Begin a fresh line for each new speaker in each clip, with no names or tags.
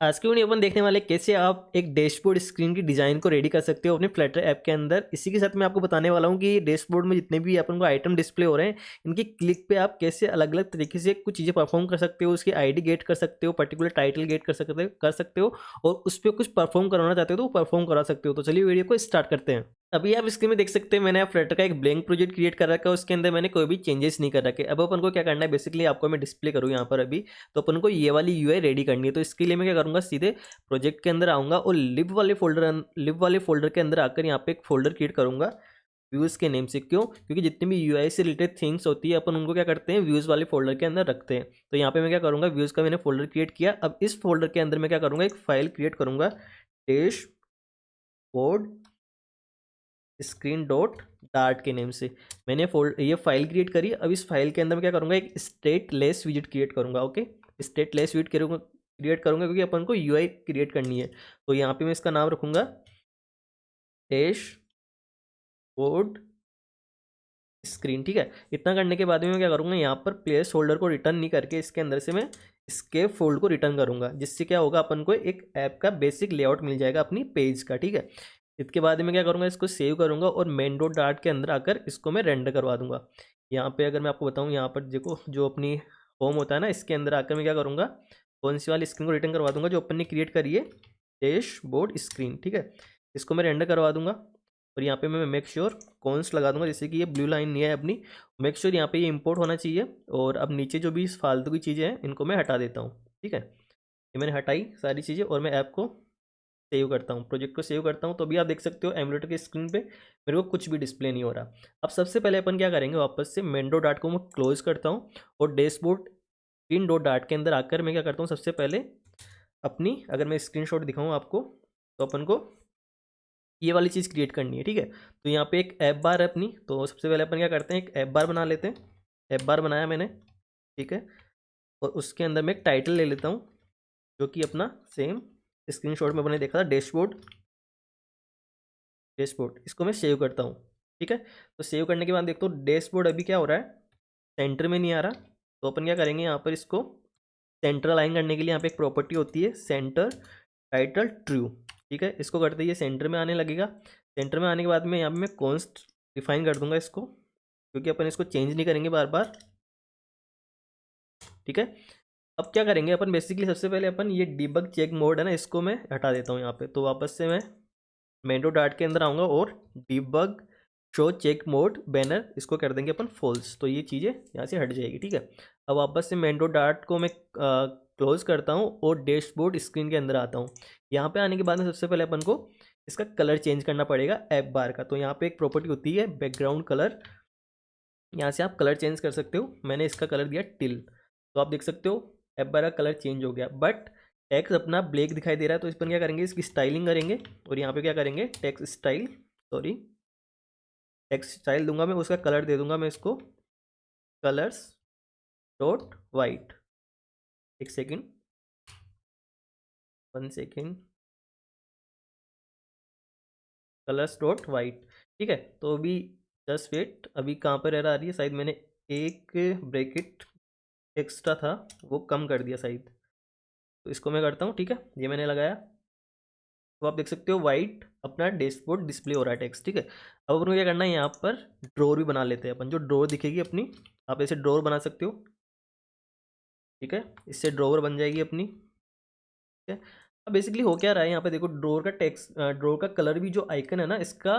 आज की वीडियो अपन देखने वाले कैसे आप एक डैशबोर्ड स्क्रीन की डिज़ाइन को रेडी कर सकते हो अपने फ्लटर ऐप के अंदर। इसी के साथ मैं आपको बताने वाला हूँ कि डैशबोर्ड में जितने भी अपन को आइटम डिस्प्ले हो रहे हैं, इनकी क्लिक पे आप कैसे अलग अलग तरीके से कुछ चीज़ें परफॉर्म कर सकते हो। उसकी आईडी गेट कर सकते हो, पर्टिकुलर टाइटल गेट कर सकते हो और उस पर कुछ परफॉर्म करवाना चाहते हो तो परफॉर्म करा सकते हो। तो चलिए वीडियो को स्टार्ट करते हैं। अभी आप स्क्रीन में देख सकते हैं, मैंने फ्लटर का एक ब्लैंक प्रोजेक्ट क्रिएट कर रखा है। उसके अंदर मैंने कोई भी चेंजेस नहीं कर रखे। अब अपन को क्या करना है, बेसिकली आपको मैं डिस्प्ले करूँ यहाँ पर अभी, तो अपन को ये वाली यूआई रेडी करनी है। तो इसके लिए मैं क्या करूँगा, सीधे प्रोजेक्ट के अंदर आऊँगा और लिब वाले फोल्डर के अंदर आकर यहाँ पे एक फोल्डर क्रिएट करूँगा व्यूज़ के नेम से। क्यों? क्योंकि जितनी भी यूआई से रिलेटेड थिंग्स होती है अपन उनको क्या करते हैं, व्यूज़ वाले फोल्डर के अंदर रखते हैं। तो यहाँ पे मैं क्या करूँगा, व्यूज़ का मैंने फोल्डर क्रिएट किया। अब इस फोल्डर के अंदर मैं क्या करूँगा, एक फाइल क्रिएट करूँगा डैशबोर्ड स्क्रीन डॉट डार्ट के नेम से। मैंने ये फाइल क्रिएट करी। अब इस फाइल के अंदर मैं क्या करूँगा, एक स्टेटलेस विजिट क्रिएट करूँगा। ओके, स्टेटलेस विजिट क्रिएट करूँगा क्योंकि अपन को यूआई क्रिएट करनी है। तो यहाँ पे मैं इसका नाम रखूँगा डैशबोर्ड स्क्रीन। ठीक है, इतना करने के बाद में मैं क्या करूँगा, यहाँ पर प्लेस होल्डर को रिटर्न नहीं करके इसके अंदर से मैं स्केप फोल्ड को रिटर्न करूँगा, जिससे क्या होगा, अपन को एक ऐप का बेसिक लेआउट मिल जाएगा अपनी पेज का। ठीक है, इसके बाद में क्या करूँगा, इसको सेव करूँगा और मेन डॉट डार्ट के अंदर आकर इसको मैं रेंडर करवा दूंगा। यहाँ पे अगर मैं आपको बताऊँ, यहाँ पर देखो जो अपनी होम होता है ना, इसके अंदर आकर मैं क्या करूँगा, कौन सी वाली स्क्रीन को रिटर्न करवा दूंगा, जो अपन ने क्रिएट करी है डैशबोर्ड स्क्रीन। ठीक है, इसको मैं रेंडर करवा दूंगा और यहाँ पे मैं मेक श्योर कॉन्स लगा दूंगा, जैसे कि ये ब्लू लाइन नहीं है अपनी। मेक श्योर यहाँ पे ये इंपोर्ट होना चाहिए। और अब नीचे जो भी फालतू की चीज़ें हैं इनको मैं हटा देता हूँ। ठीक है, ये मैंने हटाई सारी चीज़ें और मैं ऐप को सेव करता हूँ, प्रोजेक्ट को सेव करता हूँ। तो अभी आप देख सकते हो एमुलेटर की स्क्रीन पे मेरे को कुछ भी डिस्प्ले नहीं हो रहा। अब सबसे पहले अपन क्या करेंगे, वापस से मेन डॉट डाट को मैं क्लोज करता हूँ और डैशबोर्ड इन डॉट डाट के अंदर आकर मैं क्या करता हूँ, सबसे पहले अपनी, अगर मैं स्क्रीनशॉट दिखाऊँ आपको, तो अपन को ये वाली चीज़ क्रिएट करनी है। ठीक है, तो यहाँ पे एक ऐप बार है अपनी। तो सबसे पहले अपन क्या करते हैं, एक ऐप बार बना लेते हैं। ऐप बार बनाया मैंने। ठीक है, और उसके अंदर मैं एक टाइटल ले लेता हूँ, जो कि अपना सेम स्क्रीनशॉट में मैंने देखा था, डैशबोर्ड डैशबोर्ड। इसको मैं सेव करता हूँ। ठीक है, तो सेव करने के बाद देखता हूँ डैशबोर्ड अभी क्या हो रहा है, सेंटर में नहीं आ रहा। तो अपन क्या करेंगे, यहाँ पर इसको सेंटर अलाइन करने के लिए यहाँ पे एक प्रॉपर्टी होती है, सेंटर टाइटल ट्रू। ठीक है, इसको करते ही सेंटर में आने लगेगा। सेंटर में आने के बाद में यहाँ पे मैं कॉन्स्ट डिफाइन कर दूंगा इसको, क्योंकि अपन इसको चेंज नहीं करेंगे बार बार। ठीक है, अब क्या करेंगे अपन, बेसिकली सबसे पहले अपन ये डिबग चेक मोड है ना, इसको मैं हटा देता हूँ यहाँ पे। तो वापस से मैं मेन्यू डार्ट के अंदर आऊँगा और debug show check mode banner, इसको कर देंगे अपन फॉल्स। तो ये चीज़ें यहाँ से हट जाएगी। ठीक है, अब वापस से मेन्यू डार्ट को मैं क्लोज करता हूँ और डैशबोर्ड स्क्रीन के अंदर आता हूँ। यहाँ पे आने के बाद में सबसे पहले अपन को इसका कलर चेंज करना पड़ेगा ऐप बार का। तो यहाँ पे एक प्रॉपर्टी होती है बैकग्राउंड कलर, यहाँ से आप कलर चेंज कर सकते हो। मैंने इसका कलर दिया टिल। तो आप देख सकते हो ऐप बार का कलर चेंज हो गया, बट टेक्स्ट अपना ब्लैक दिखाई दे रहा है। तो इस पर क्या करेंगे, इसकी स्टाइलिंग करेंगे और यहाँ पे क्या करेंगे, टेक्स्ट स्टाइल दूंगा मैं, उसका कलर दे दूंगा मैं इसको कलर्स डॉट वाइट। एक second, 1 second, colours dot white. ठीक है, तो अभी जस्ट वेट, अभी कहाँ पर एरर आ रही है, शायद मैंने एक ब्रैकेट एक्स्ट्रा था वो कम कर दिया शायद। तो इसको मैं करता हूँ। ठीक है, ये मैंने लगाया। तो आप देख सकते हो वाइट अपना डैशबोर्ड डिस्प्ले हो रहा है टेक्स्ट। ठीक है, अब अपन को क्या करना है, यहाँ पर ड्रॉर भी बना लेते हैं अपन। जो ड्रॉर दिखेगी अपनी, आप ऐसे ड्रॉर बना सकते हो। ठीक है, इससे ड्रॉवर बन जाएगी अपनी। ठीक है, अब बेसिकली हो क्या रहा है, यहाँ पे देखो ड्रॉर का टेक्स्ट, ड्रॉर का कलर भी, जो आइकन है ना, इसका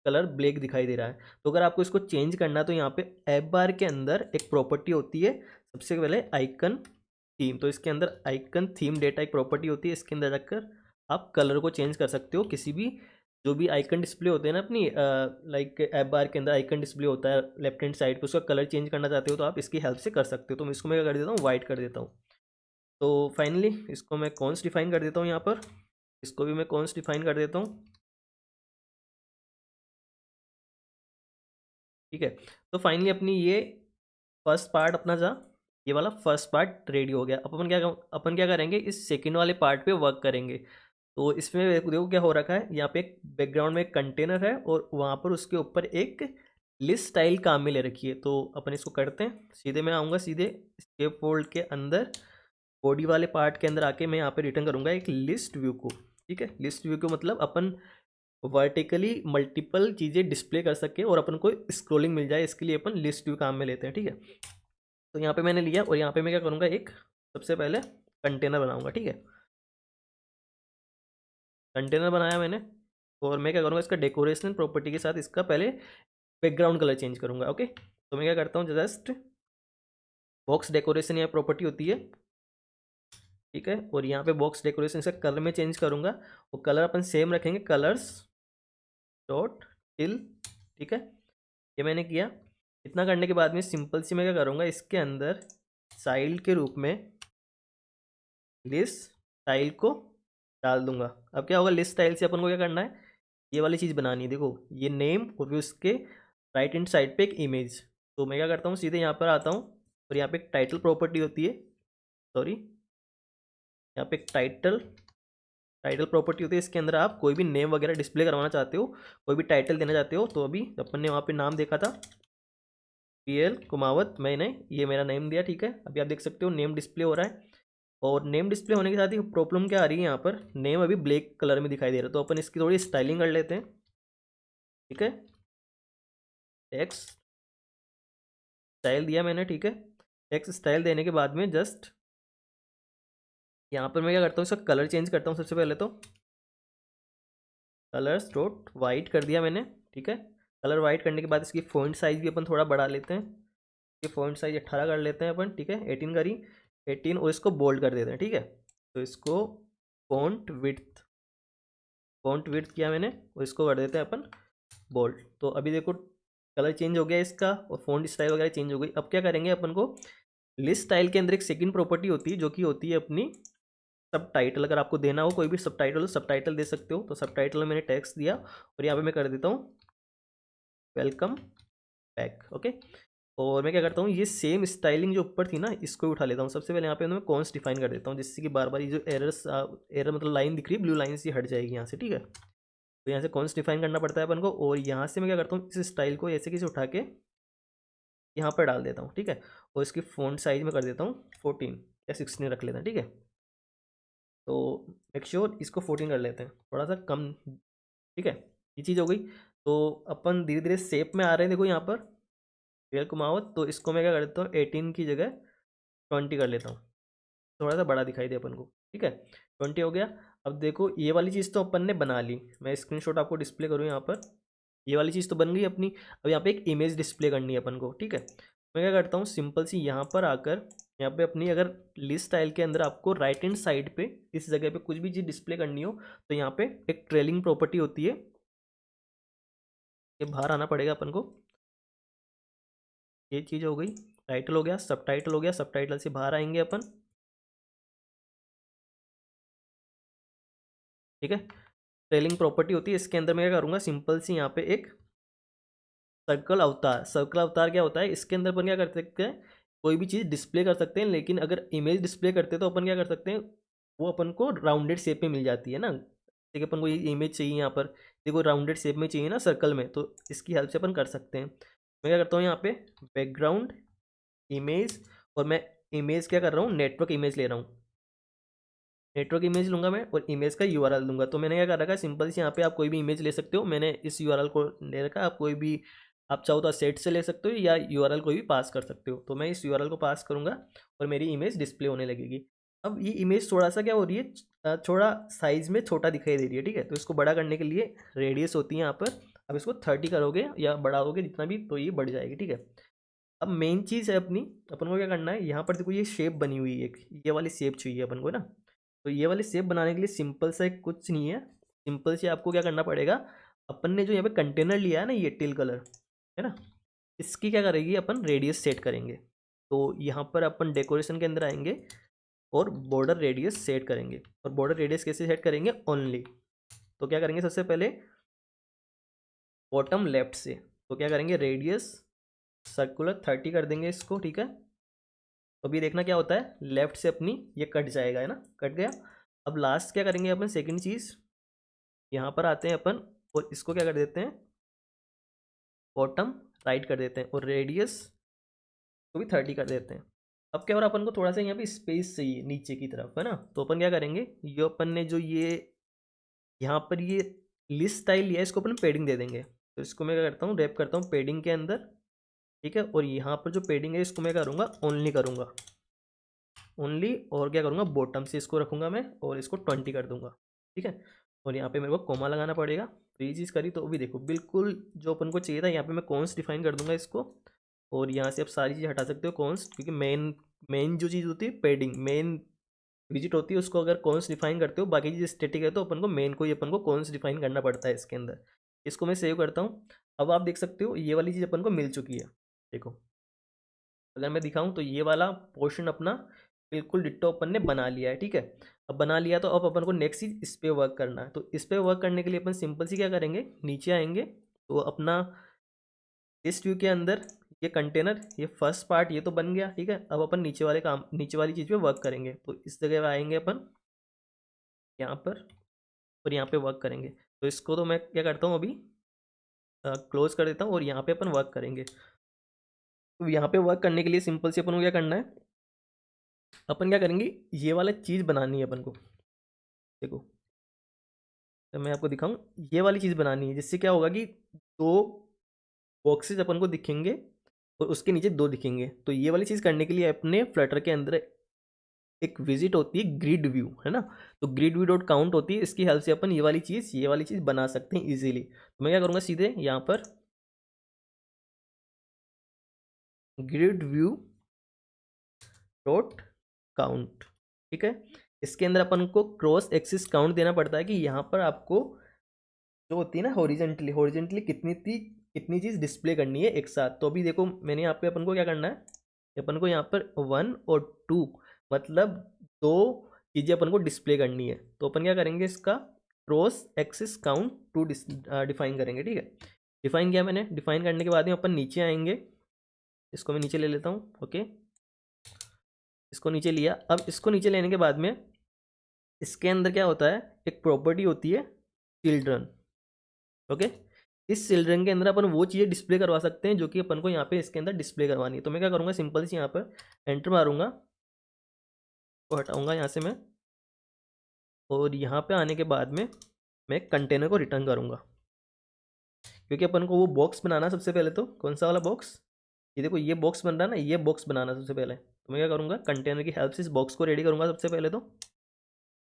कलर ब्लैक दिखाई दे रहा है। तो अगर आपको इसको चेंज करना है, तो यहाँ पे ऐप बार के अंदर एक प्रॉपर्टी होती है, सबसे पहले आइकन थीम। तो इसके अंदर आइकन थीम डेटा एक प्रॉपर्टी होती है, इसके अंदर जाकर आप कलर को चेंज कर सकते हो किसी भी, जो भी आइकन डिस्प्ले होते हैं ना अपनी, लाइक ऐप बार के अंदर आइकन डिस्प्ले होता है लेफ्ट हैंड साइड पे, उसका कलर चेंज करना चाहते हो तो आप इसकी हेल्प से कर सकते हो। तो मैं इसको मैं क्या कर देता हूँ, वाइट कर देता हूँ। तो फाइनली इसको मैं कॉन्स डिफाइन कर देता हूँ यहाँ पर, इसको भी मैं कॉन्स डिफाइन कर देता हूँ। ठीक है, तो फाइनली अपनी ये फर्स्ट पार्ट अपना जा, ये वाला फर्स्ट पार्ट रेडी हो गया। अब अपन क्या करेंगे, इस सेकंड वाले पार्ट पे वर्क करेंगे। तो इसमें देखो क्या हो रखा है, यहाँ पे एक बैकग्राउंड में एक कंटेनर है और वहाँ पर उसके ऊपर एक लिस्ट स्टाइल काम में ले रखी है। तो अपन इसको करते हैं, सीधे मैं आऊँगा, सीधे स्केप फोल्ड के अंदर बॉडी वाले पार्ट के अंदर आके मैं यहाँ पे रिटर्न करूँगा एक लिस्ट व्यू को, ठीक है। लिस्ट व्यू को मतलब अपन वर्टिकली मल्टीपल चीज़ें डिस्प्ले कर सके और अपन को स्क्रोलिंग मिल जाए, इसके लिए अपन लिस्ट व्यू काम में लेते हैं, ठीक है। तो यहाँ पे मैंने लिया और यहाँ पे मैं क्या करूँगा, एक सबसे पहले कंटेनर बनाऊँगा, ठीक है। कंटेनर बनाया मैंने और मैं क्या करूँगा, इसका डेकोरेशन प्रॉपर्टी के साथ इसका पहले बैकग्राउंड कलर चेंज करूँगा, ओके। तो मैं क्या करता हूँ, जस्ट बॉक्स डेकोरेशन यहाँ प्रॉपर्टी होती है, ठीक है। और यहाँ पे बॉक्स डेकोरेशन से कलर में चेंज करूँगा और कलर अपन सेम रखेंगे, कलर्स डॉट टिल, ठीक है। ये मैंने किया। इतना करने के बाद में सिंपल सी मैं क्या करूँगा, इसके अंदर स्टाइल के रूप में लिस्ट स्टाइल को डाल दूंगा। अब क्या होगा, लिस्ट स्टाइल से अपन को क्या करना है, ये वाली चीज़ बनानी है, देखो ये नेम और फिर उसके राइट हैंड साइड पे एक इमेज। तो मैं क्या करता हूँ, सीधे यहाँ पर आता हूँ और यहाँ पे एक टाइटल प्रॉपर्टी होती है, सॉरी यहाँ पे एक टाइटल प्रॉपर्टी होती है। इसके अंदर आप कोई भी नेम वगैरह डिस्प्ले करवाना चाहते हो, कोई भी टाइटल देना चाहते हो, तो अभी अपन ने वहाँ पे नाम देखा था PL कुमावत, मैंने ये मेरा नेम दिया, ठीक है। अभी आप देख सकते हो नेम डिस्प्ले हो रहा है। और नेम डिस्प्ले होने के साथ ही प्रॉब्लम क्या आ रही है, यहाँ पर नेम अभी ब्लैक कलर में दिखाई दे रहा है, तो अपन इसकी थोड़ी स्टाइलिंग कर लेते हैं, ठीक है। टेक्स्ट स्टाइल दिया मैंने, ठीक है। टेक्स्ट स्टाइल देने के बाद में जस्ट यहाँ पर मैं क्या करता हूँ, इसका कलर चेंज करता हूँ। सबसे पहले तो कलर्स डॉट वाइट कर दिया मैंने, ठीक है। कलर वाइट करने के बाद इसकी फ़ॉन्ट साइज़ भी अपन थोड़ा बढ़ा लेते हैं, ये फ़ॉन्ट साइज़ 18 कर लेते हैं अपन, ठीक है। 18 करी, 18 और इसको बोल्ड कर देते हैं, ठीक है। तो इसको फ़ॉन्ट विड्थ किया मैंने और इसको कर देते हैं अपन बोल्ड। तो अभी देखो कलर चेंज हो गया इसका और फ़ॉन्ट स्टाइल वगैरह चेंज हो गई। अब क्या करेंगे, अपन को लिस्ट स्टाइल के अंदर एक सेकंड प्रॉपर्टी होती है जो कि होती है अपनी सब टाइटल। अगर आपको देना हो कोई भी सब टाइटल दे सकते हो। तो सब टाइटल में मैंने टेक्स्ट दिया और यहाँ पे मैं कर देता हूँ वेलकम बैक, ओके। और मैं क्या करता हूँ, ये सेम स्टाइलिंग जो ऊपर थी ना, इसको उठा लेता हूँ। सबसे पहले यहाँ पे मैं कॉन्स डिफाइन कर देता हूँ, जिससे कि बार बार ये जो एरर मतलब लाइन दिख रही है ब्लू लाइन से हट जाएगी यहाँ से, ठीक है। तो यहाँ से कॉन्स डिफाइन करना पड़ता है अपन को। और यहाँ से मैं क्या करता हूँ, इस स्टाइल को ऐसे कैसे उठा के यहाँ पर डाल देता हूँ, ठीक है। और इसकी फ़ॉन्ट साइज में कर देता हूँ 14 या 16 रख लेते हैं, ठीक है। तो मेक श्योर इसको 14 कर लेते हैं, थोड़ा सा कम, ठीक है। ये चीज़ हो गई। तो अपन धीरे धीरे शेप में आ रहे हैं, देखो यहाँ पर रियल कुमावत। तो इसको मैं क्या कर देता हूँ, 18 की जगह 20 कर लेता हूँ, थोड़ा सा बड़ा दिखाई दे अपन को, ठीक है। 20 हो गया। अब देखो ये वाली चीज़ तो अपन ने बना ली, मैं स्क्रीनशॉट आपको डिस्प्ले करूँ यहाँ पर। ये वाली चीज़ तो बन गई अपनी। अब यहाँ पे एक इमेज डिस्प्ले करनी है अपन को, ठीक है। मैं क्या करता हूँ, सिंपल सी यहाँ पर आकर यहाँ पे अपनी अगर लिस्ट स्टाइल के अंदर आपको राइट हैंड साइड पे इस जगह पे कुछ भी चीज़ डिस्प्ले करनी हो, तो यहाँ पे एक ट्रेलिंग प्रॉपर्टी होती है, ये बाहर आना पड़ेगा अपन को। ये चीज़ हो गई, टाइटल हो गया, सब टाइटल हो गया, सब टाइटल से बाहर आएंगे अपन, ठीक है। ट्रेलिंग प्रॉपर्टी होती है, इसके अंदर मैं क्या करूँगा, सिंपल सी यहाँ पे एक सर्कल अवतार। सर्कल अवतार क्या होता है, इसके अंदर अपन क्या कर सकते हैं, कोई भी चीज़ डिस्प्ले कर सकते हैं। लेकिन अगर इमेज डिस्प्ले करते हैं तो अपन क्या कर सकते हैं, वो अपन को राउंडेड शेप में मिल जाती है ना। देखिए अपन को ये इमेज चाहिए यहाँ पर, देखो राउंडेड शेप में चाहिए ना सर्कल में, तो इसकी हेल्प से अपन कर सकते हैं। मैं क्या करता हूँ, यहाँ पे बैकग्राउंड इमेज, और मैं इमेज क्या कर रहा हूँ, नेटवर्क इमेज ले रहा हूँ। नेटवर्क इमेज लूंगा मैं और इमेज का यूआरएल दूंगा। तो मैंने क्या कर रखा है, सिंपल से यहाँ पे आप कोई भी इमेज ले सकते हो। मैंने इस यूआरएल को ले रखा है, आप कोई भी आप चाहो तो सेट से ले सकते हो या यूआरएल कोई भी पास कर सकते हो। तो मैं इस यूआरएल को पास करूँगा और मेरी इमेज डिस्प्ले होने लगेगी। अब ये इमेज थोड़ा सा क्या हो रही है, थोड़ा साइज़ में छोटा दिखाई दे रही है, ठीक है। तो इसको बड़ा करने के लिए रेडियस होती है यहाँ पर। अब इसको 30 करोगे या बढ़ाओगे जितना भी, तो ये बढ़ जाएगी, ठीक है। अब मेन चीज़ है अपनी, अपन को क्या करना है, यहाँ पर देखो ये शेप बनी हुई है एक, ये वाली शेप चाहिए अपन को ना। तो ये वाली शेप बनाने के लिए सिंपल सा एक कुछ नहीं है, सिंपल से आपको क्या करना पड़ेगा, अपन ने जो यहाँ पे कंटेनर लिया है ना, ये टिल कलर है ना, इसकी क्या करेगी, अपन रेडियस सेट करेंगे। तो यहाँ पर अपन डेकोरेशन के अंदर आएंगे और बॉर्डर रेडियस सेट करेंगे। और बॉर्डर रेडियस कैसे सेट करेंगे, ओनली। तो क्या करेंगे, सबसे पहले बॉटम लेफ्ट से, तो क्या करेंगे, रेडियस सर्कुलर 30 कर देंगे इसको, ठीक है। तो अभी देखना क्या होता है, लेफ्ट से अपनी ये कट जाएगा, है ना, कट गया। अब लास्ट क्या करेंगे अपन, सेकंड चीज़ यहाँ पर आते हैं अपन और इसको क्या कर देते हैं, बॉटम राइट कर देते हैं और रेडियस को भी 30 कर देते हैं। अब क्या हो रहा है, अपन को थोड़ा सा यहाँ पे स्पेस चाहिए नीचे की तरफ, है ना। तो अपन क्या करेंगे, ये अपन ने जो ये यहाँ पर ये लिस्ट स्टाइल लिया है, इसको अपन पेडिंग दे देंगे। तो इसको मैं क्या करता हूँ, रैप करता हूँ पेडिंग के अंदर, ठीक है। और यहाँ पर जो पेडिंग है इसको मैं करूँगा ओनली करूँगा, ओनली। और क्या करूँगा, बॉटम से इसको रखूँगा मैं और इसको 20 कर दूँगा, ठीक है। और यहाँ पे मेरे को कोमा लगाना पड़ेगा। तो ये चीज़ करी तो अभी देखो बिल्कुल जो अपन को चाहिए था। यहाँ पे मैं कॉन्स डिफाइन कर दूंगा इसको, और यहाँ से आप सारी चीज़ हटा सकते हो कॉन्स, क्योंकि मेन मेन जो चीज़ होती है पेडिंग, मेन विजिट होती है, उसको अगर कॉन्स डिफाइन करते हो, बाकी चीज़ स्टेटिक है तो अपन को मेन को ही अपन को कॉन्स डिफाइन करना पड़ता है इसके अंदर। इसको मैं सेव करता हूँ। अब आप देख सकते हो ये वाली चीज़ अपन को मिल चुकी है। देखो अगर मैं दिखाऊं तो ये वाला पोर्शन अपना बिल्कुल डिट्टो अपन ने बना लिया है, ठीक है। अब बना लिया तो अब अपन को नेक्स्ट चीज इस पे वर्क करना है। तो इस पे वर्क करने के लिए अपन सिंपल सी क्या करेंगे, नीचे आएंगे तो अपना इस व्यू के अंदर ये कंटेनर, ये फर्स्ट पार्ट ये तो बन गया, ठीक है। अब अपन नीचे वाले काम, नीचे वाली चीज़ पे वर्क करेंगे। तो इस जगह पे आएंगे अपन यहाँ पर और यहाँ पे वर्क करेंगे। तो इसको तो मैं क्या करता हूँ अभी क्लोज कर देता हूँ और यहाँ पे अपन वर्क करेंगे। तो यहाँ पे वर्क करने के लिए सिंपल से अपन को क्या करना है, अपन क्या करेंगे, ये वाला चीज़ बनानी है अपन को। देखो तो मैं आपको दिखाऊं, ये वाली चीज़ बनानी है, जिससे क्या होगा कि दो बॉक्सेज अपन को दिखेंगे और उसके नीचे दो दिखेंगे। तो ये वाली चीज़ करने के लिए अपने फ्लटर के अंदर एक विजिट होती है ग्रिड व्यू, है ना। तो ग्रिड व्यू डॉट काउंट होती है, इसकी हेल्प से अपन ये वाली चीज़ बना सकते हैं इजीली। तो मैं क्या करूँगा, सीधे यहाँ पर ग्रिड व्यू डॉट काउंट, ठीक है। इसके अंदर अपन को क्रॉस एक्सिस काउंट देना पड़ता है कि यहाँ पर आपको जो होती है ना हॉरिजेंटली, कितनी चीज़ डिस्प्ले करनी है एक साथ। तो अभी देखो मैंने यहाँ पे अपन को क्या करना है, अपन को यहाँ पर 1 और 2 मतलब दो चीज़ें अपन को डिस्प्ले करनी है। तो अपन क्या करेंगे, इसका क्रॉस एक्सिस काउंट 2 डिफाइन करेंगे, ठीक है। डिफाइन किया मैंने, डिफाइन करने के बाद में अपन नीचे आएंगे, इसको मैं नीचे ले लेता हूँ, ओके। इसको नीचे लिया। अब इसको नीचे लेने के बाद में इसके अंदर क्या होता है, एक प्रॉपर्टी होती है चिल्ड्रन, ओके। इस चिल्ड्रन के अंदर अपन वो चीज़ें डिस्प्ले करवा सकते हैं जो कि अपन को यहाँ पे इसके अंदर डिस्प्ले करवानी है। तो मैं क्या करूँगा, सिंपल सी यहाँ पर एंटर मारूंगा, तो हटाऊंगा यहाँ से मैं, और यहाँ पे आने के बाद में मैं कंटेनर को रिटर्न करूँगा, क्योंकि अपन को वो बॉक्स बनाना सबसे पहले। तो कौन सा वाला बॉक्स, ये देखो ये बॉक्स बन रहा है ना, ये बॉक्स बनाना सबसे पहले। तो मैं क्या करूँगा, कंटेनर की हेल्प से इस बॉक्स को रेडी करूँगा सबसे पहले। तो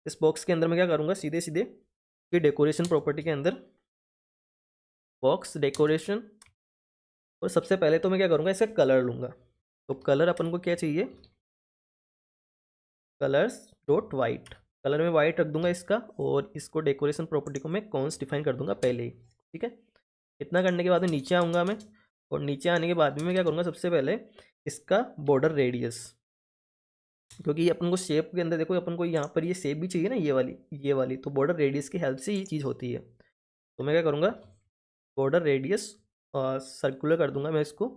इस बॉक्स के अंदर मैं क्या करूँगा, सीधे सीधे कि डेकोरेशन प्रॉपर्टी के अंदर बॉक्स डेकोरेशन, और सबसे पहले तो मैं क्या करूँगा, इसका कलर लूँगा। तो कलर अपन को क्या चाहिए, कलर्स डॉट वाइट, कलर में वाइट रख दूंगा इसका, और इसको डेकोरेशन प्रॉपर्टी को मैं कॉन्स डिफाइन कर दूंगा पहले ही, ठीक है। इतना करने के बाद में नीचे आऊँगा मैं, और नीचे आने के बाद में मैं क्या करूँगा, सबसे पहले इसका बॉर्डर रेडियस, क्योंकि ये अपन को शेप के अंदर देखो अपन को यहाँ पर ये शेप भी चाहिए ना, ये वाली तो बॉर्डर रेडियस की हेल्प से ये चीज़ होती है। तो मैं क्या करूँगा, बॉर्डर रेडियस सर्कुलर कर दूंगा मैं इसको,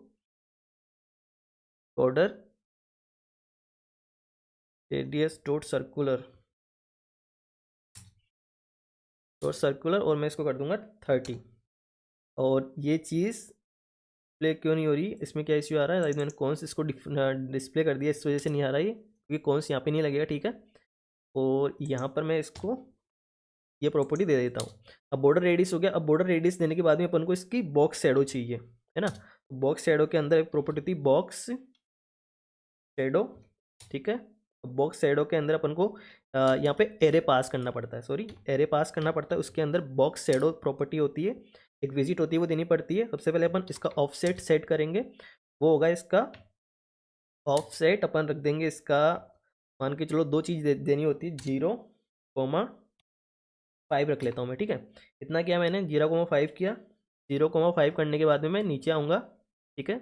बॉर्डर रेडियस डॉट सर्कुलर, और मैं इसको कर दूंगा 30। और ये चीज़ डिस्प्ले क्यों नहीं हो रही, इसमें क्या इश्यू आ रहा है, शायद मैंने कौन सा इसको डिस्प्ले कर दिया, इस वजह से नहीं आ रहा है ये, क्योंकि कौन सा यहाँ पे नहीं लगेगा, ठीक है। और यहाँ पर मैं इसको ये प्रॉपर्टी दे देता हूँ। अब बॉर्डर रेडियस हो गया। अब बॉर्डर रेडियस देने के बाद में अपन को इसकी बॉक्स शैडो चाहिए, है ना। बॉक्स शैडो के अंदर एक प्रॉपर्टी थी बॉक्स शैडो, ठीक है। बॉक्स शैडो के अंदर अपन को यहाँ पे एरे पास करना पड़ता है, एरे पास करना पड़ता है। उसके अंदर बॉक्स शैडो प्रॉपर्टी होती है, एक विजिट होती है, वो देनी पड़ती है। सबसे पहले अपन इसका ऑफसेट सेट करेंगे, वो होगा इसका ऑफसेट, अपन रख देंगे इसका, मान के चलो दो चीज़ देनी होती है, 0,5 रख लेता हूँ मैं, ठीक है। इतना किया मैंने, 0,5 किया। 0,5 करने के बाद में मैं नीचे आऊँगा, ठीक है।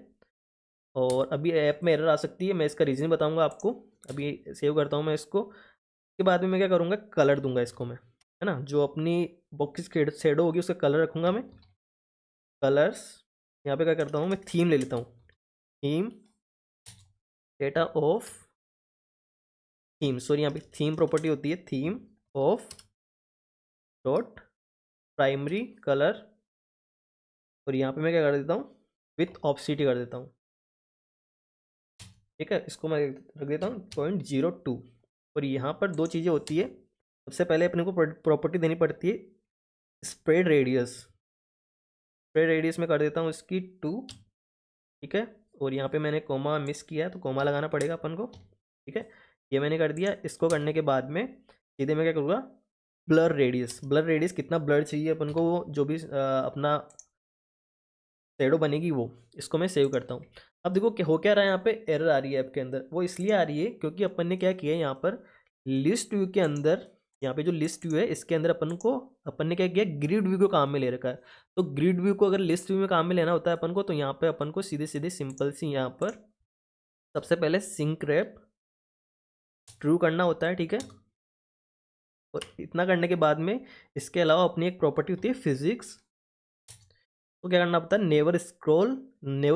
और अभी ऐप में एरर आ सकती है, मैं इसका रीज़न बताऊंगा आपको। अभी सेव करता हूँ मैं इसको। उसके बाद में मैं क्या करूँगा, कलर दूंगा इसको मैं, है ना। जो अपनी बॉक्स शेडो होगी उसका कलर रखूँगा मैं, कलर्स। यहाँ पे क्या करता हूँ मैं, थीम ले लेता हूँ, theme data of theme, sorry यहाँ पे थीम प्रॉपर्टी होती है, theme of dot primary colour. और यहाँ पे मैं क्या कर देता हूँ, विथ ऑप्सिटी कर देता हूँ, ठीक है, इसको मैं रख देता हूँ 0.02। और यहाँ पर दो चीज़ें होती है। सबसे पहले अपने को प्रॉपर्टी देनी पड़ती है स्प्रेड रेडियस। स्प्रेड रेडियस में कर देता हूँ इसकी 2। ठीक है, और यहाँ पे मैंने कोमा मिस किया है तो कोमा लगाना पड़ेगा अपन को। ठीक है, ये मैंने कर दिया। इसको करने के बाद में सीधे मैं क्या करूँगा, ब्लर रेडियस। ब्लर रेडियस कितना ब्लर चाहिए अपन को, वो जो भी अपना शेडो बनेगी वो, इसको मैं सेव करता हूँ। अब देखो क्या हो क्या रहा है, यहाँ पे एरर आ रही है ऐप के अंदर। वो इसलिए आ रही है क्योंकि अपन ने क्या किया है यहाँ पर लिस्ट व्यू के अंदर, यहाँ पे जो लिस्ट व्यू है इसके अंदर अपन ने क्या किया, ग्रिड व्यू को काम में ले रखा है। तो ग्रिड व्यू को अगर लिस्ट व्यू में काम में लेना होता है अपन को, तो यहाँ पे अपन को सीधे सीधे सिंपल सी यहाँ पर सबसे पहले सिंक रैप ट्रू करना होता है। ठीक है, और इतना करने के बाद में इसके अलावा अपनी एक प्रॉपर्टी होती है फिजिक्स। तो क्या करना पड़ता है, नेवर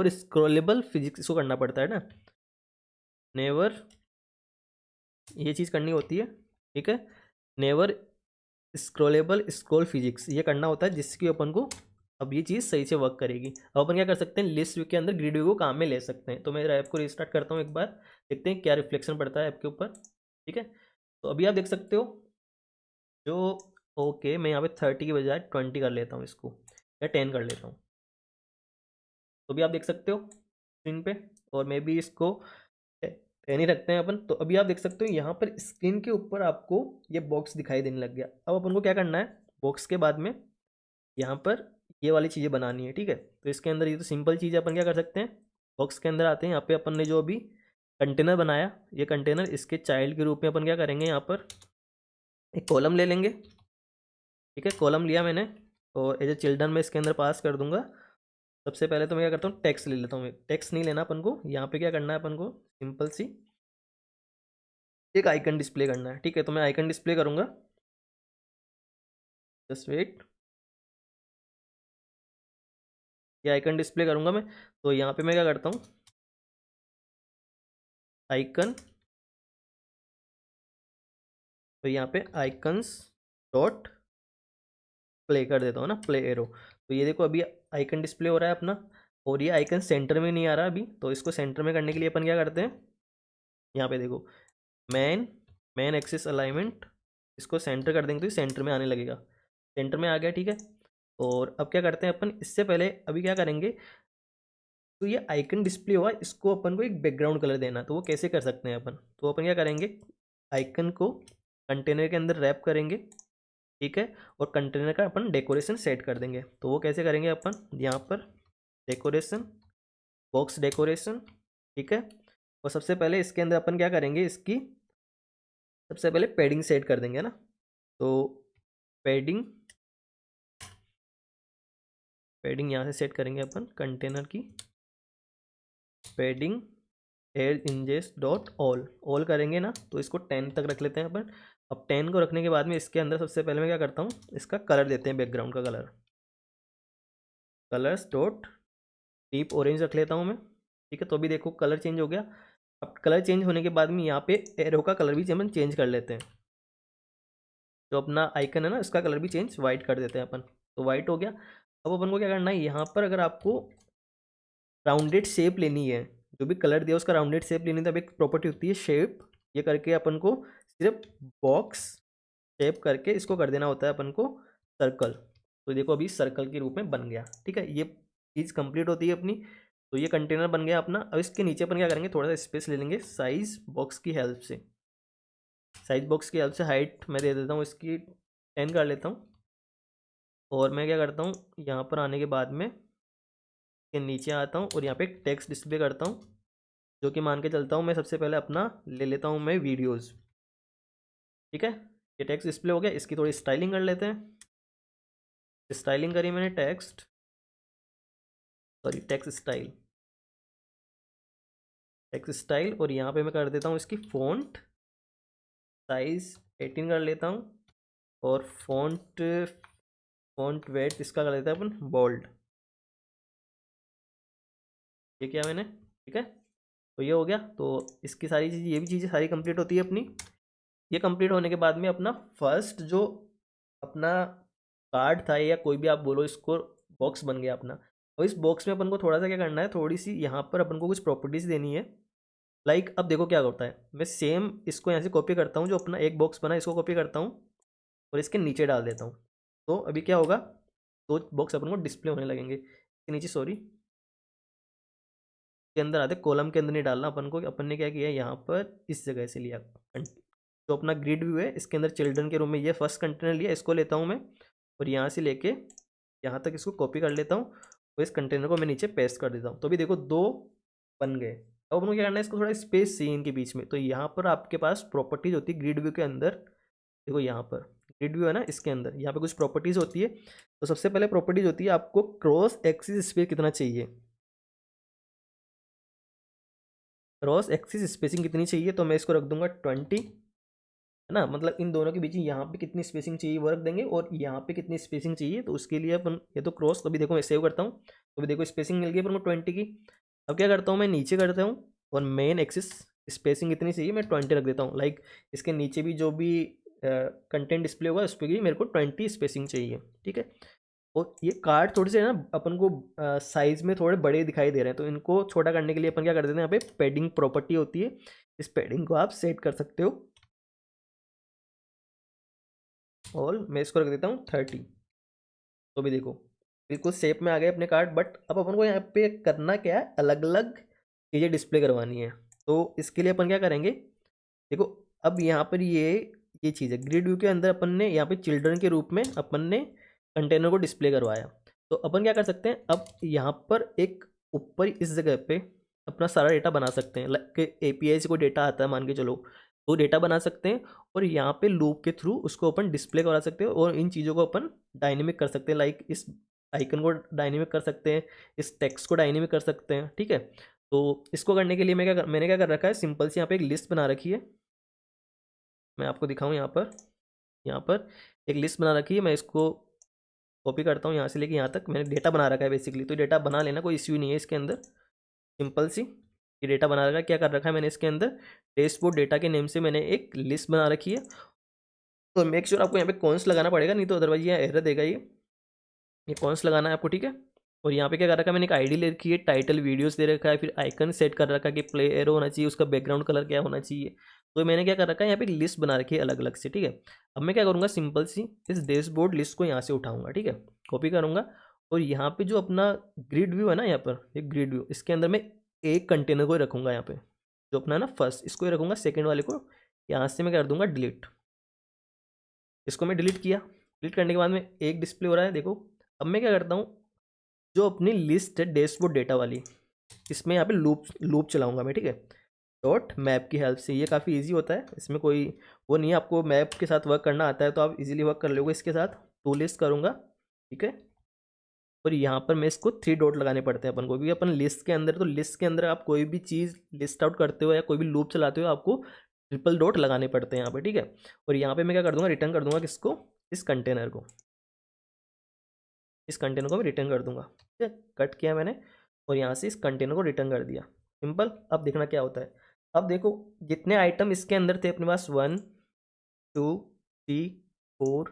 स्क्रोलेबल फिजिक्स, इसको करना पड़ता है ना, नेवर, ये चीज़ करनी होती है। ठीक है, नेवर स्क्रोलेबल स्क्रोल फिजिक्स, ये करना होता है जिसकी अपन को अब ये चीज़ सही से वर्क करेगी। अब अपन क्या कर सकते हैं, लिस्ट व्यू के अंदर ग्रिड व्यू को काम में ले सकते हैं। तो मैं ऐप को रिस्टार्ट करता हूँ एक बार, देखते हैं क्या रिफ्लेक्शन पड़ता है ऐप के ऊपर। ठीक है, तो अभी आप देख सकते हो जो, ओके मैं यहाँ पे 30 की बजाय 20 कर लेता हूँ इसको, या 10 कर लेता हूँ। तो अभी आप देख सकते हो स्क्रीन पे, और मैं भी इसको 10 ही रखते हैं अपन। तो अभी आप देख सकते हो यहाँ पर स्क्रीन के ऊपर आपको ये बॉक्स दिखाई देने लग गया। अब अपन को क्या करना है, बॉक्स के बाद में यहाँ पर ये वाली चीज़ें बनानी है। ठीक है, तो इसके अंदर ये तो सिंपल चीज़ है, अपन क्या कर सकते हैं, बॉक्स के अंदर आते हैं। यहाँ पे अपन ने जो अभी कंटेनर बनाया, ये कंटेनर इसके चाइल्ड के रूप में अपन क्या करेंगे, यहाँ पर एक कॉलम ले लेंगे। ठीक है, कॉलम लिया मैंने, और एज ए चिल्ड्रन में इसके अंदर पास कर दूंगा। सबसे पहले तो मैं क्या करता हूँ, टेक्स्ट ले लेता हूँ। टेक्स्ट नहीं लेना अपन को, यहाँ पे क्या करना है अपन को, सिंपल सी एक आइकन डिस्प्ले करना है। ठीक है, तो मैं आइकन डिस्प्ले करूँगा, जस्ट वेट, ये आइकन डिस्प्ले करूँगा मैं। तो यहाँ पे मैं क्या करता हूँ, आइकन, तो यहाँ पे आइकन्स डॉट प्ले कर देता हूँ ना, प्ले एरो। तो ये देखो अभी आइकन डिस्प्ले हो रहा है अपना, और ये आइकन सेंटर में नहीं आ रहा अभी। तो इसको सेंटर में करने के लिए अपन क्या करते हैं, यहाँ पे देखो मैन मैन एक्सिस अलाइनमेंट, इसको सेंटर कर देंगे तो ये सेंटर में आने लगेगा। सेंटर में आ गया। ठीक है, और अब क्या करते हैं अपन, इससे पहले अभी क्या करेंगे, तो ये आइकन डिस्प्ले हुआ, इसको अपन को एक बैकग्राउंड कलर देना। तो वो कैसे कर सकते हैं अपन, तो अपन क्या करेंगे, आइकन को कंटेनर के अंदर रैप करेंगे। ठीक है, और कंटेनर का अपन डेकोरेशन सेट कर देंगे। तो वो कैसे करेंगे अपन, यहाँ पर डेकोरेशन, बॉक्स डेकोरेशन। ठीक है, और सबसे पहले इसके अंदर अपन क्या करेंगे, इसकी सबसे पहले पैडिंग सेट कर देंगे ना। तो पैडिंग पैडिंग यहाँ से सेट करेंगे अपन, कंटेनर की पैडिंग एयर इंजेस डॉट ऑल, ऑल करेंगे ना, तो इसको 10 तक रख लेते हैं अपन। अब 10 को रखने के बाद में इसके अंदर सबसे पहले मैं क्या करता हूँ, इसका कलर देते हैं, बैकग्राउंड का colour, colours dot deep orange रख लेता हूँ मैं। ठीक है, तो अभी देखो कलर चेंज हो गया। अब कलर चेंज होने के बाद में यहाँ पे एरो का कलर भी अपन चेंज कर लेते हैं। जो अपना आइकन है ना, इसका कलर भी चेंज वाइट कर देते हैं अपन। तो वाइट हो गया। अब अपन को क्या करना है, यहाँ पर अगर आपको राउंडेड शेप लेनी है, जो भी कलर दिया उसका राउंडेड शेप लेनी है, तब एक प्रॉपर्टी होती है शेप। ये करके अपन को सिर्फ बॉक्स शेप करके इसको कर देना होता है अपन को सर्कल। तो देखो अभी सर्कल के रूप में बन गया। ठीक है, ये चीज़ कंप्लीट होती है अपनी। तो ये कंटेनर बन गया अपना। अब इसके नीचे अपन क्या करेंगे, थोड़ा सा स्पेस ले लेंगे साइज बॉक्स की हेल्प से। साइज बॉक्स की हेल्प से हाइट मैं दे देता हूँ इसकी 10 कर लेता हूँ। और मैं क्या करता हूँ, यहाँ पर आने के बाद में के नीचे आता हूँ और यहाँ पे टेक्स्ट डिस्प्ले करता हूँ, जो कि मान के चलता हूँ मैं सबसे पहले अपना ले लेता हूँ मैं वीडियोज़। ठीक है, ये टेक्स्ट डिस्प्ले हो गया। इसकी थोड़ी स्टाइलिंग कर लेते हैं। स्टाइलिंग करी मैंने, टेक्स्ट स्टाइल, टेक्स्ट स्टाइल। और यहाँ पे मैं कर देता हूँ इसकी फ़ॉन्ट साइज़ 18 कर लेता हूँ। और फ़ॉन्ट फ़ॉन्ट वेट इसका कर देता है अपन बोल्ड। ये किया मैंने। ठीक है, तो ये हो गया। तो इसकी सारी चीज़, ये भी चीज़ें सारी कंप्लीट होती है अपनी। ये कंप्लीट होने के बाद में अपना फर्स्ट जो अपना कार्ड था, या कोई भी आप बोलो इसको, बॉक्स बन गया अपना। और इस बॉक्स में अपन को थोड़ा सा क्या करना है, थोड़ी सी यहाँ पर अपन को कुछ प्रॉपर्टीज़ देनी है। लाइक अब देखो क्या होता है, मैं सेम इसको यहाँ से कॉपी करता हूँ, जो अपना एक बॉक्स बना है इसको कॉपी करता हूँ और इसके नीचे डाल देता हूँ। तो अभी क्या होगा, दो बॉक्स अपन को डिस्प्ले होने लगेंगे। इसके नीचे सॉरी के अंदर आते, कॉलम के अंदर नहीं डालना अपन को, अपन ने क्या किया यहाँ पर इस जगह से लिया। तो अपना ग्रिड व्यू है, इसके अंदर चिल्ड्रन के रूम में ये फर्स्ट कंटेनर लिया, इसको लेता हूँ मैं और यहाँ से लेके यहाँ तक इसको कॉपी कर लेता हूँ और इस कंटेनर को मैं नीचे पेस्ट कर देता हूँ। तो अभी देखो दो बन गए। अब अपन को क्या करना है, इसको थोड़ा स्पेस चाहिए इनके बीच में। तो यहाँ पर आपके पास प्रॉपर्टीज होती है ग्रिड व्यू के अंदर, देखो यहाँ पर ग्रिड व्यू है ना, इसके अंदर यहाँ पे कुछ प्रॉपर्टीज होती है। तो सबसे पहले प्रॉपर्टीज होती है आपको क्रॉस एक्सिस स्पेस कितना चाहिए, क्रॉस एक्सिस स्पेसिंग कितनी चाहिए। तो मैं इसको रख दूंगा 20, है ना, मतलब इन दोनों के बीच में यहाँ पे कितनी स्पेसिंग चाहिए वो रख देंगे, और यहाँ पे कितनी स्पेसिंग चाहिए तो उसके लिए अपन ये तो क्रॉस, तो अभी देखो मैं सेव करता हूँ, तो अभी देखो स्पेसिंग मिल गई अपन को 20 की। अब क्या करता हूँ, मैं नीचे करता हूँ और मेन एक्सिस स्पेसिंग कितनी चाहिए मैं 20 रख देता हूँ। लाइक इसके नीचे भी जो भी कंटेंट डिस्प्ले होगा उस पर भी मेरे को 20 स्पेसिंग चाहिए, ठीक है। और ये कार्ड थोड़े से ना अपन को साइज में थोड़े बड़े दिखाई दे रहे हैं, तो इनको छोटा करने के लिए अपन क्या कर देते हैं, यहाँ पे पैडिंग प्रॉपर्टी होती है, इस पैडिंग को आप सेट कर सकते हो। और मैं इसको रख देता हूँ 30। तो भी देखो बिल्कुल शेप में आ गए अपने कार्ड। बट अब अपन को यहाँ पे करना क्या है, अलग अलग चीज़ें डिस्प्ले करवानी है। तो इसके लिए अपन क्या करेंगे, देखो अब यहाँ पर ये चीज़ है ग्रिड व्यू के अंदर, अपन ने यहाँ पे चिल्ड्रन के रूप में अपन ने कंटेनर को डिस्प्ले करवाया। तो अपन क्या कर सकते हैं, अब यहाँ पर एक ऊपर इस जगह पे अपना सारा डेटा बना सकते हैं। लाइक एपीआई से कोई डेटा आता है मान के चलो, तो डेटा बना सकते हैं और यहाँ पे लूप के थ्रू उसको अपन डिस्प्ले करा सकते हैं और इन चीज़ों को अपन डायनेमिक कर सकते हैं। लाइक इस आइकन को डायनेमिक कर सकते हैं, इस टेक्स्ट को डायनेमिक कर सकते हैं, ठीक है। तो इसको करने के लिए मैंने क्या कर रखा है, सिंपल सी यहाँ पे एक लिस्ट बना रखी है। मैं आपको दिखाऊं, यहाँ पर एक लिस्ट बना रखी है। मैं इसको कॉपी करता हूँ यहाँ से लेके यहाँ तक, मैंने डेटा बना रखा है बेसिकली। तो डेटा बना लेना, कोई इश्यू नहीं है इसके अंदर, सिंपल सी ये डेटा बना रखा है। क्या कर रखा है मैंने इसके अंदर, डैशबोर्ड डेटा के नेम से मैंने एक लिस्ट बना रखी है। तो मेक श्योर आपको यहाँ पे कॉन्स लगाना पड़ेगा, नहीं तो अदरवाइज ये एरर देगा। ये कॉन्स लगाना है आपको, ठीक है। और यहाँ पे क्या कर रखा है मैंने, एक आईडी ले रखी है, टाइटल वीडियोस दे रखा है, फिर आइकन सेट कर रखा है कि प्ले एरो होना चाहिए, उसका बैकग्राउंड कलर क्या होना चाहिए। तो मैंने क्या कर रखा है, यहाँ पे एक लिस्ट बना रखी है अलग अलग से, ठीक है। अब मैं क्या करूँगा, सिंपल सी इस डैशबोर्ड लिस्ट को यहाँ से उठाऊंगा, ठीक है, कॉपी करूँगा। और यहाँ पे जो अपना ग्रिड व्यू है ना, यहाँ पर एक ग्रिड व्यू, इसके अंदर मैं एक कंटेनर को ही रखूँगा यहाँ पे, जो अपना ना फर्स्ट इसको ही रखूँगा, सेकेंड वाले को यहाँ से मैं कर दूंगा डिलीट। इसको मैं डिलीट किया, डिलीट करने के बाद में एक डिस्प्ले हो रहा है देखो। अब मैं क्या करता हूँ, जो अपनी लिस्ट है डैशबोर्ड डेटा वाली, इसमें यहाँ पे लूप लूप चलाऊंगा मैं, ठीक है, डॉट मैप की हेल्प से। ये काफ़ी इजी होता है, इसमें कोई वो नहीं है, आपको मैप के साथ वर्क करना आता है तो आप इजीली वर्क कर लोगे इसके साथ। टू लिस्ट करूँगा, ठीक है। और यहाँ पर मैं इसको 3 डॉट लगाने पड़ते हैं अपन को, क्योंकि अपन लिस्ट के अंदर, तो लिस्ट के अंदर आप कोई भी चीज़ लिस्ट आउट करते हो या कोई भी लूप चलाते हो, आपको ट्रिपल डॉट लगाने पड़ते हैं यहाँ पे, ठीक है। और यहाँ पे मैं क्या कर दूंगा, रिटर्न कर दूंगा किसको, इस कंटेनर को, इस कंटेनर को मैं रिटर्न कर दूंगा, ठीक है। कट किया मैंने और यहाँ से इस कंटेनर को रिटर्न कर दिया, सिंपल। अब देखना क्या होता है, अब देखो जितने आइटम इसके अंदर थे अपने पास 1 2 3 4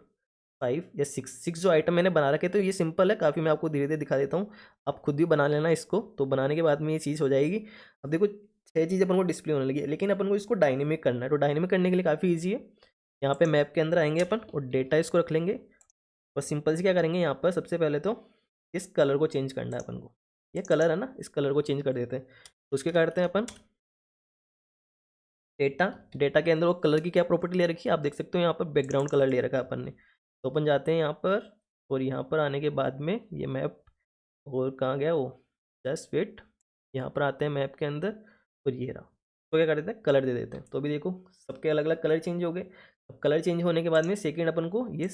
5 या 6 जो आइटम मैंने बना रखे, तो ये सिंपल है काफ़ी, मैं आपको धीरे धीरे दिखा देता हूँ, आप खुद भी बना लेना इसको। तो बनाने के बाद में ये चीज़ हो जाएगी। अब देखो 6 चीज़ अपन को डिस्प्ले होने लगी है, लेकिन अपन को इसको डायनेमिक करना है। तो डायनेमिक करने के लिए काफ़ी ईजी है, यहाँ पे मैप के अंदर आएंगे अपन और डेटा इसको रख लेंगे और सिंपल से क्या करेंगे, यहाँ पर सबसे पहले तो इस कलर को चेंज करना है अपन को। ये कलर है ना, इस कलर को चेंज कर देते हैं। तो उसके करते हैं अपन डेटा, डेटा के अंदर वो कलर की क्या प्रॉपर्टी ले रखी है आप देख सकते हो, यहाँ पर बैकग्राउंड कलर ले रखा है अपन ने। तो अपन जाते हैं यहाँ पर और यहाँ पर आने के बाद में ये मैप, और कहाँ गया वो, जस्ट वेट, यहाँ पर आते हैं मैप के अंदर और ये रहा। तो क्या कर देते हैं, कलर दे देते हैं। तो अभी देखो सबके अलग अलग कलर चेंज हो गए। अब कलर चेंज होने के बाद में सेकेंड अपन को ये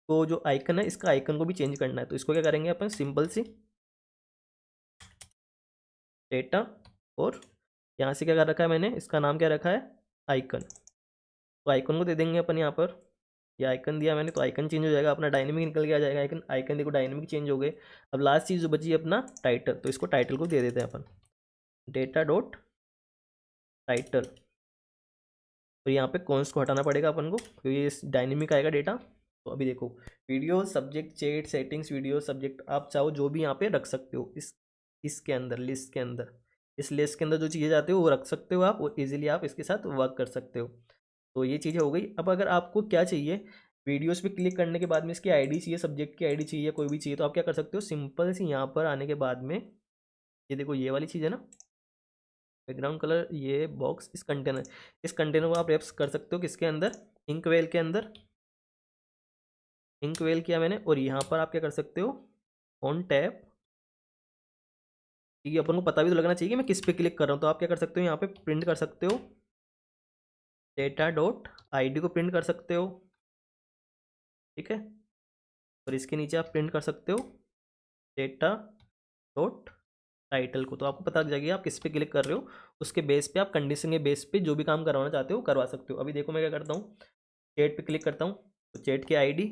तो जो आइकन है इसका आइकन को भी चेंज करना है। तो इसको क्या करेंगे अपन, सिंपल सी डेटा, और यहाँ से क्या कर रखा है मैंने, इसका नाम क्या रखा है, आइकन। तो आइकन को दे देंगे अपन यहाँ पर, ये आइकन दिया मैंने तो आइकन चेंज हो जाएगा अपना, डायनेमिक निकल के आ जाएगा आइकन। आइकन देखो डायनेमिक चेंज हो गए। अब लास्ट चीज़ जो बची है अपना टाइटल, तो इसको टाइटल को दे देते हैं अपन, डेटा डॉट टाइटल। तो यहाँ पे कॉन्स को हटाना पड़ेगा अपन को, क्योंकि ये डायनेमिक आएगा डेटा। तो अभी देखो video subject chat settings video subject, आप चाहो जो भी यहाँ पे रख सकते हो इसके अंदर लिस्ट के अंदर। इस लिस्ट के अंदर जो चीज़ें जाती हो वो रख सकते हो आप, और इजीली आप इसके साथ वर्क कर सकते हो। तो ये चीज़ें हो गई। अब अगर आपको क्या चाहिए, वीडियोस पे क्लिक करने के बाद में इसकी आईडी चाहिए, सब्जेक्ट की आईडी चाहिए, कोई भी चाहिए, तो आप क्या कर सकते हो, सिंपल सी यहाँ पर आने के बाद में ये देखो ये वाली चीज़ है ना, बैकग्राउंड कलर, ये बॉक्स, इस कंटेनर को आप रेप्स कर सकते हो किसके अंदर, इंकवेल के अंदर। इंकवेल किया मैंने, और यहाँ पर आप क्या कर सकते हो, ऑन टैब, ठीक है, अपन को पता भी तो लगना चाहिए कि मैं किस पे क्लिक कर रहा हूँ। तो आप क्या कर सकते हो, यहाँ पे प्रिंट कर सकते हो, डेटा डॉट आई को प्रिंट कर सकते हो, ठीक है। और इसके नीचे आप प्रिंट कर सकते हो डेटा डॉट टाइटल को। तो आपको पता लग जाएगा आप किस पे क्लिक कर रहे हो, उसके बेस पे आप कंडीशन के बेस पे जो भी काम करवाना चाहते हो करवा सकते हो। अभी देखो मैं क्या करता हूँ, चैट पे क्लिक करता हूँ, तो चैट की आईडी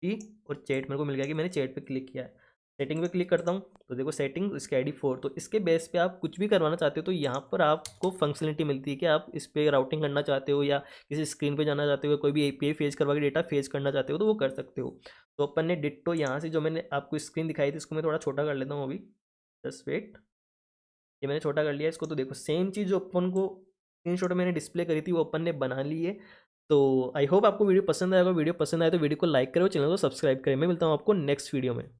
थी, और चैट मेरे को मिल गया कि मैंने चैट पे क्लिक किया है। सेटिंग पे क्लिक करता हूँ, तो देखो सेटिंग, इसकी आईडी 4। तो इसके बेस पे आप कुछ भी करवाना चाहते हो तो यहाँ पर आपको फंक्शनलिटी मिलती है कि आप इस पर राउटिंग करना चाहते हो, या किसी स्क्रीन पे जाना चाहते हो, कोई भी एपीआई फेच करवा के डेटा फेच करना चाहते हो तो वो कर सकते हो। तो अपन ने डिट्टो यहाँ से जो मैंने आपको स्क्रीन दिखाई थी, इसको मैं थोड़ा छोटा कर लेता हूँ अभी, जस्ट वेट। ये मैंने छोटा कर लिया इसको। तो देखो सेम चीज़ जो अपन को स्क्रीनशॉट मैंने डिस्प्ले करी थी वो अपन ने बना ली है। तो आई होप आपको वीडियो पसंद आएगा। वीडियो पसंद आए तो वीडियो को लाइक करो, चैनल को सब्सक्राइब करें। मैं मिलता हूँ आपको नेक्स्ट वीडियो में।